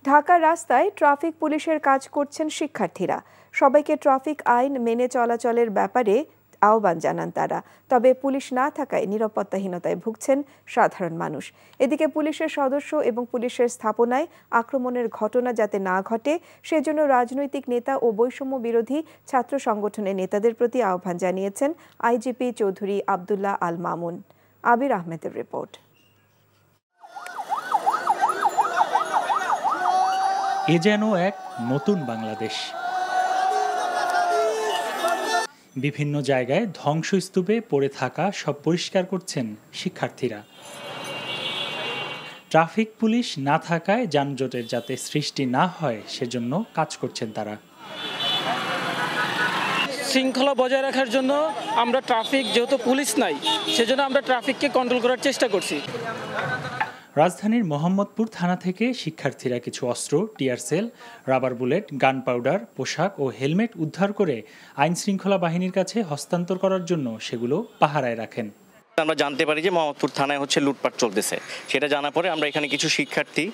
ঢাকার রাস্তায় ট্রাফিক পুলিশের কাজ করছেন শিক্ষার্থীরা। সবাইকে ট্রাফিক আইন মেনে চলাচলের ব্যাপারে আহ্বান জানান তারা। তবে পুলিশ না থাকায় নিরাপত্তাহীনতায় ভুগছেন সাধারণ মানুষ। এদিকে পুলিশের সদস্য এবং পুলিশের স্থাপনায় আক্রমণের ঘটনা যাতে না ঘটে সেজন্য রাজনৈতিক নেতা ও বৈষম্য বিরোধী ছাত্র সংগঠনের নেতাদের প্রতি আহ্বান জানিয়েছেন আইজিপি চৌধুরী আব্দুল্লাহ আল মামুন। আবির আহমেদের রিপোর্ট। এ যেন এক নতুন বাংলাদেশ। বিভিন্ন জায়গায় ধ্বংসস্তূপে পড়ে থাকা সব পরিষ্কার করছেন শিক্ষার্থীরা। ট্রাফিক পুলিশ না থাকায় যানজটের যাতে সৃষ্টি না হয় সেজন্য কাজ করছেন তারা। শৃঙ্খলা বজায় রাখার জন্য আমরা ট্রাফিক, যেহেতু পুলিশ নাই, সেজন্য আমরা ট্রাফিককে কন্ট্রোল করার চেষ্টা করছি। রাজধানীর মোহাম্মদপুর থানা থেকে শিক্ষার্থীরা কিছু অস্ত্র, tear shell, rubber bullet, gunpowder, পোশাক ও হেলমেট উদ্ধার করে আইন শৃঙ্খলা বাহিনীর কাছে হস্তান্তর করার জন্য সেগুলো পাহারায় রাখেন। আমরা জানতে পারি যে মোহাম্মদপুর থানায় লুটপাট চলতেছে। সেটা জানার পরে আমরা এখানে কিছু শিক্ষার্থী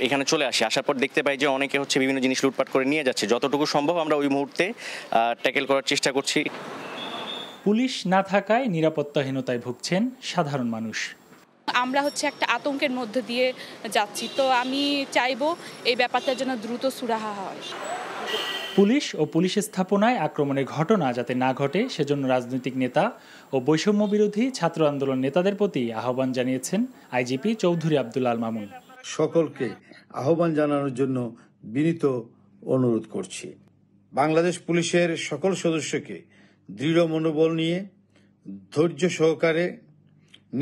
এখানে চলে আসি। আসার পর দেখতে পাই যে অনেকে বিভিন্ন জিনিস লুটপাট করে নিয়ে যাচ্ছে। যতটুকু সম্ভব আমরা ওই মুহূর্তে ট্যাকেল করার চেষ্টা করছি। পুলিশ না থাকায় নিরাপত্তাহীনতায় ভুগছেন সাধারণ মানুষ। আমরা একটা আতঙ্কের মধ্যে দিয়ে যাচ্ছি, তো আমি চাইবো এই ব্যাপারটা যেন দ্রুত সুরাহা হয়। পুলিশ ও পুলিশ স্থাপনায় আক্রমণের ঘটনা যাতে না ঘটে সেজন্য রাজনৈতিক নেতা ও বৈষম্য বিরোধী ছাত্র আন্দোলন নেতাদের প্রতি আহ্বান জানিয়েছেন আইজিপি চৌধুরী আব্দুল্লাহ আল মামুন। সকলকে আহ্বান জানানোর জন্য বিনীত অনুরোধ করছি। বাংলাদেশ পুলিশের সকল সদস্যকে দৃঢ় মনোবল নিয়ে ধৈর্য সহকারে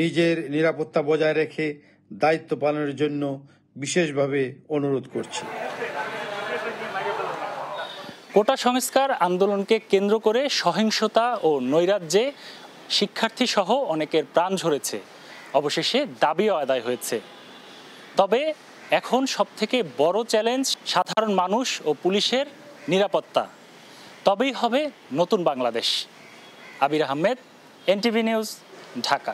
নিজের নিরাপত্তা বজায় রেখে দায়িত্ব পালনের জন্য বিশেষভাবে অনুরোধ করছি। কোটা সংস্কার আন্দোলনকে কেন্দ্র করে সহিংসতা ও নৈরাজ্যে শিক্ষার্থী সহ অনেকের প্রাণ ঝরেছে। অবশেষে দাবিও আদায় হয়েছে। তবে এখন সবথেকে বড় চ্যালেঞ্জ সাধারণ মানুষ ও পুলিশের নিরাপত্তা। তবেই হবে নতুন বাংলাদেশ। আবির আহমেদ, এনটিভি নিউজ, ঢাকা।